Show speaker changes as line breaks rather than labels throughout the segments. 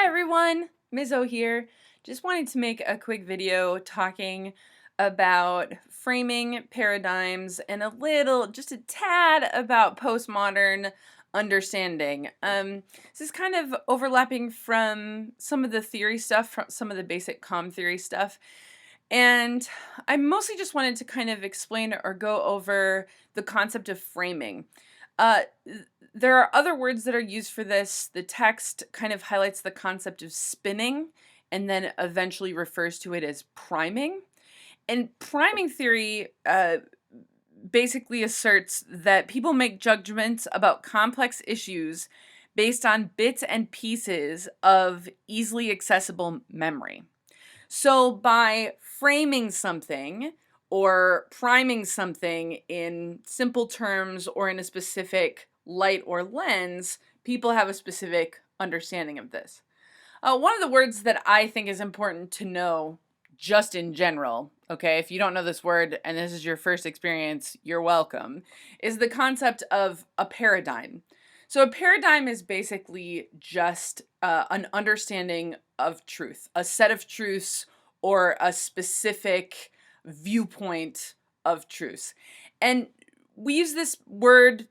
Hi everyone, Mizzo here. Just wanted to make a quick video talking about framing paradigms and just a tad about postmodern understanding. This is kind of overlapping from some of the theory stuff, from some of the basic comm theory stuff. And I mostly just wanted to kind of explain or go over the concept of framing. Uh, there are other words that are used for this. The text kind of highlights the concept of spinning and then eventually refers to it as priming. And priming theory basically asserts that people make judgments about complex issues based on bits and pieces of easily accessible memory. So by framing something or priming something in simple terms or in a specific light or lens, people have a specific understanding of this. One of the words that I think is important to know just in general, okay, if you don't know this word and this is your first experience, you're welcome, is the concept of a paradigm. So a paradigm is basically just an understanding of truth, a set of truths or a specific viewpoint of truths. And we use this word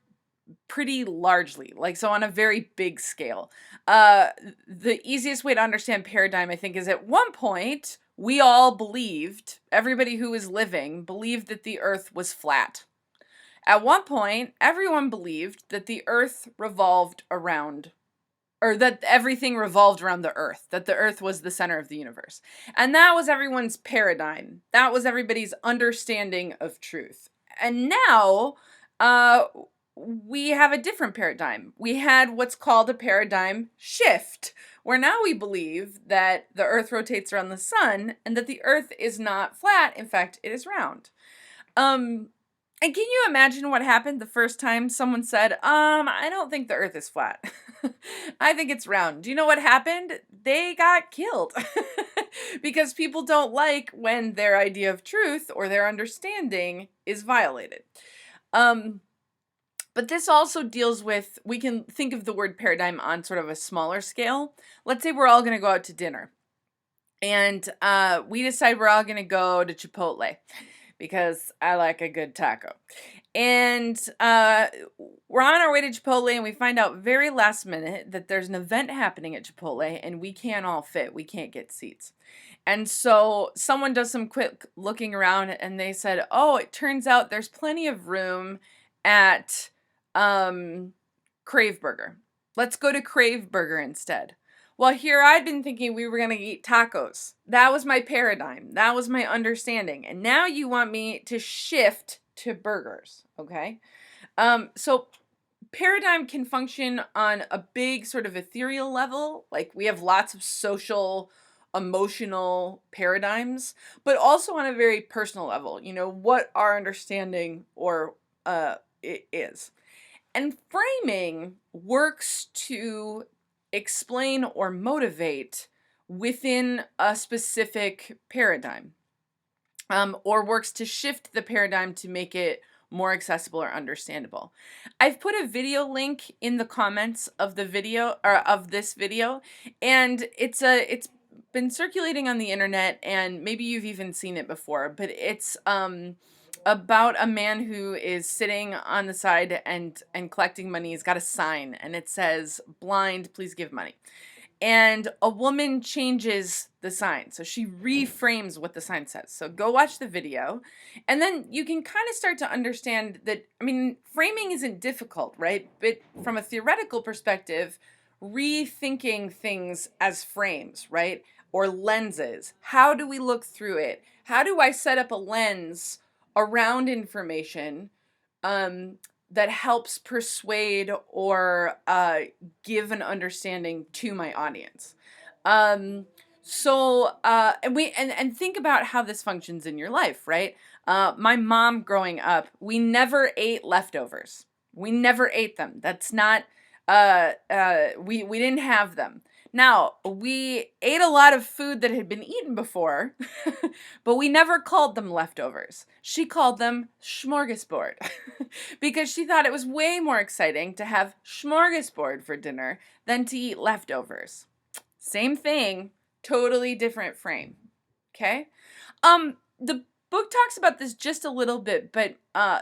pretty largely, like so on a very big scale. The easiest way to understand paradigm, I think, is at one point we all believed, everybody who was living believed that the earth was flat. At one point, everyone believed that the earth revolved around, or that everything revolved around the earth, that the earth was the center of the universe. And that was everyone's paradigm. That was everybody's understanding of truth. And now, we have a different paradigm. We had what's called a paradigm shift, where now we believe that the earth rotates around the sun and that the earth is not flat. In fact, it is round. And can you imagine what happened the first time someone said, I don't think the earth is flat. I think it's round. Do you know what happened? They got killed because people don't like when their idea of truth or their understanding is violated. But this also deals with, we can think of the word paradigm on sort of a smaller scale. Let's say we're all going to go out to dinner and we decide we're all going to go to Chipotle because I like a good taco. And we're on our way to Chipotle and we find out very last minute that there's an event happening at Chipotle and we can't all fit. We can't get seats. And so someone does some quick looking around and they said, oh, it turns out there's plenty of room at Crave Burger. Let's go to Crave Burger instead. Well, here I'd been thinking we were going to eat tacos. That was my paradigm. That was my understanding. And now you want me to shift to burgers, okay? So paradigm can function on a big sort of ethereal level. Like we have lots of social, emotional paradigms, but also on a very personal level, you know, what our understanding or it is. And framing works to explain or motivate within a specific paradigm, or works to shift the paradigm to make it more accessible or understandable. I've put a video link in the comments of the video or of this video, and it's been circulating on the internet, and maybe you've even seen it before, but it's about a man who is sitting on the side and collecting money. He's got a sign and it says, "Blind, please give money." And a woman changes the sign. So she reframes what the sign says. So go watch the video. And then you can kind of start to understand that, I mean, framing isn't difficult, right? But from a theoretical perspective, rethinking things as frames, right? Or lenses. How do we look through it? How do I set up a lens around information that helps persuade or give an understanding to my audience? And think about how this functions in your life, right? My mom growing up, we never ate leftovers. We never ate them. That's not, we didn't have them. Now, we ate a lot of food that had been eaten before, but we never called them leftovers. She called them smorgasbord because she thought it was way more exciting to have smorgasbord for dinner than to eat leftovers. Same thing, totally different frame. Okay? The book talks about this just a little bit, but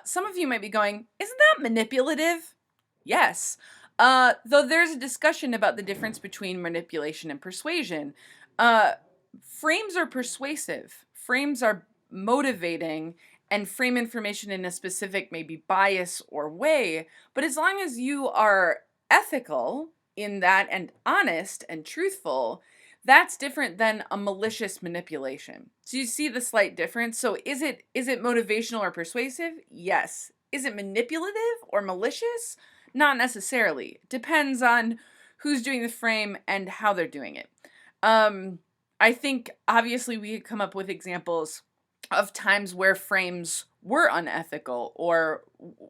some of you might be going, isn't that manipulative? Yes. Though there's a discussion about the difference between manipulation and persuasion. Uh, Frames are persuasive. Frames are motivating and frame information in a specific, maybe bias or way. But as long as you are ethical in that and honest and truthful, that's different than a malicious manipulation. So you see the slight difference. So is it motivational or persuasive? Yes. Is it manipulative or malicious? Not necessarily. Depends on who's doing the frame and how they're doing it. I think obviously we could come up with examples of times where frames were unethical or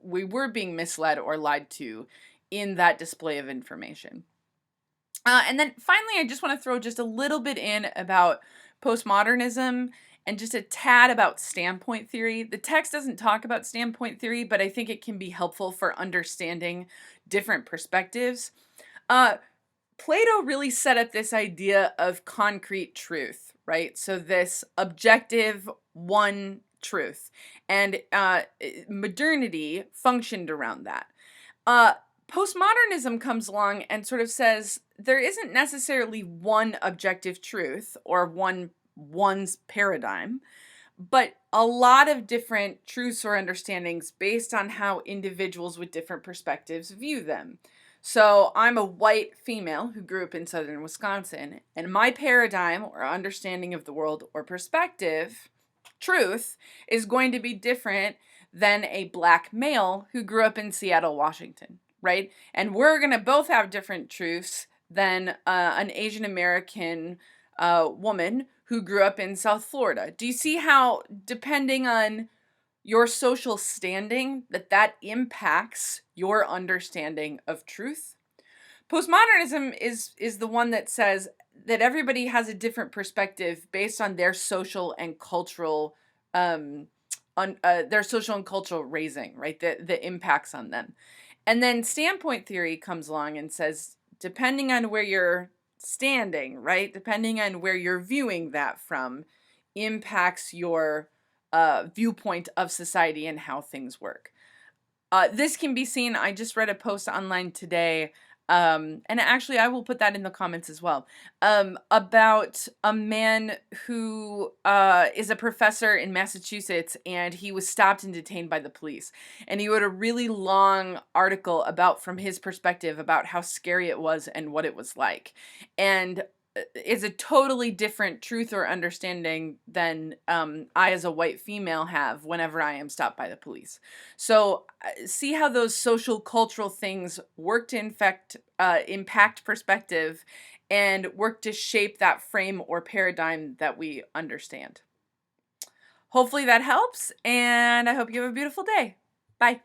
we were being misled or lied to in that display of information. And then finally, I just want to throw just a little bit in about postmodernism and just a tad about standpoint theory. The text doesn't talk about standpoint theory, but I think it can be helpful for understanding different perspectives. Plato really set up this idea of concrete truth, right? So this objective one truth, and modernity functioned around that. Uh, Postmodernism comes along and sort of says there isn't necessarily one objective truth or one's paradigm, but a lot of different truths or understandings based on how individuals with different perspectives view them. So I'm a white female who grew up in southern Wisconsin, and my paradigm or understanding of the world or perspective, truth, is going to be different than a black male who grew up in Seattle, Washington, right? And we're going to both have different truths than an Asian American woman who grew up in South Florida. Do you see how, depending on your social standing, that impacts your understanding of truth? Postmodernism is the one that says that everybody has a different perspective based on their social and cultural raising, right? The impacts on them. And then standpoint theory comes along and says, depending on where you're standing, right? Depending on where you're viewing that from, impacts your viewpoint of society and how things work. This can be seen, I just read a post online today, and actually I will put that in the comments as well, about a man who is a professor in Massachusetts, and he was stopped and detained by the police. And he wrote a really long article about, from his perspective, about how scary it was and what it was like. And is a totally different truth or understanding than I as a white female have whenever I am stopped by the police. So see how those social cultural things work to impact perspective and work to shape that frame or paradigm that we understand. Hopefully that helps, and I hope you have a beautiful day. Bye.